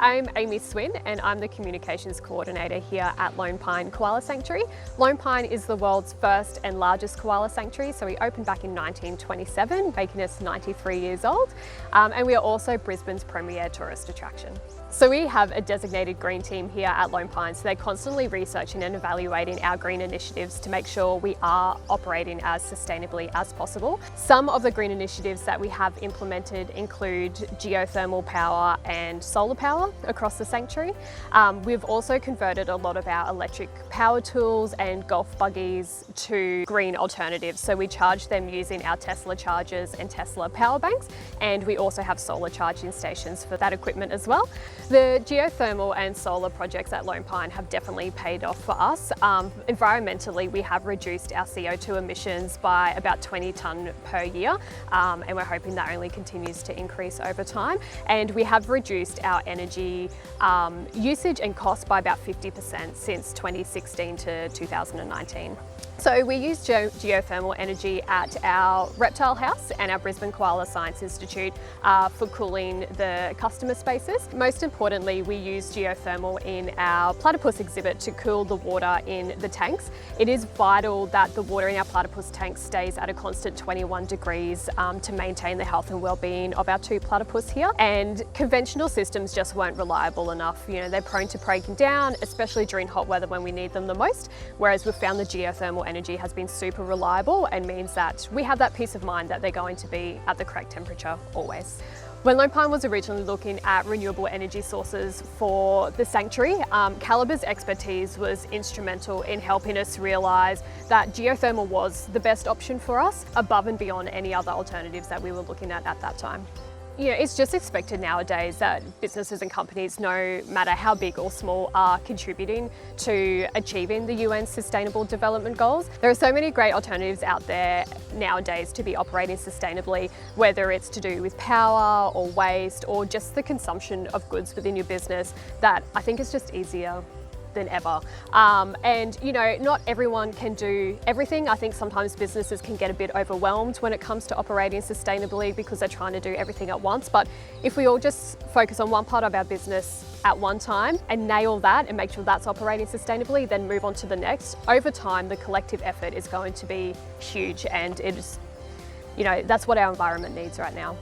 I'm Amy Swinn and I'm the Communications Coordinator here at Lone Pine Koala Sanctuary. Lone Pine is the world's first and largest koala sanctuary, so we opened back in 1927, making us 93 years old, and we are also Brisbane's premier tourist attraction. So we have a designated green team here at Lone Pine, so they're constantly researching and evaluating our green initiatives to make sure we are operating as sustainably as possible. Some of the green initiatives that we have implemented include geothermal power and solar power across the sanctuary. We've also converted a lot of our electric power tools and golf buggies to green alternatives. So we charge them using our Tesla chargers and Tesla power banks, and we also have solar charging stations for that equipment as well. The geothermal and solar projects at Lone Pine have definitely paid off for us. Environmentally, we have reduced our CO2 emissions by about 20 tonne per year, and we're hoping that only continues to increase over time. And we have reduced our energy usage and cost by about 50% since 2016 to 2019. So we use geothermal energy at our reptile house and our Brisbane Koala Science Institute for cooling the customer spaces. Most importantly, we use geothermal in our platypus exhibit to cool the water in the tanks. It is vital that the water in our platypus tanks stays at a constant 21 degrees to maintain the health and well-being of our two platypus here. And conventional systems just weren't reliable enough. You know, they're prone to breaking down, especially during hot weather when we need them the most, whereas we've found the geothermal energy has been super reliable and means that we have that peace of mind that they're going to be at the correct temperature always. When Lone Pine was originally looking at renewable energy sources for the sanctuary, Calibre's expertise was instrumental in helping us realise that geothermal was the best option for us, above and beyond any other alternatives that we were looking at that time. You know, it's just expected nowadays that businesses and companies, no matter how big or small, are contributing to achieving the UN's Sustainable Development Goals. There are so many great alternatives out there nowadays to be operating sustainably, whether it's to do with power or waste or just the consumption of goods within your business, that I think is just easier than ever. And you know, not everyone can do everything. I think sometimes businesses can get a bit overwhelmed when it comes to operating sustainably because they're trying to do everything at once. But if we all just focus on one part of our business at one time and nail that and make sure that's operating sustainably, then move on to the next, over time the collective effort is going to be huge, and it is, you know, that's what our environment needs right now.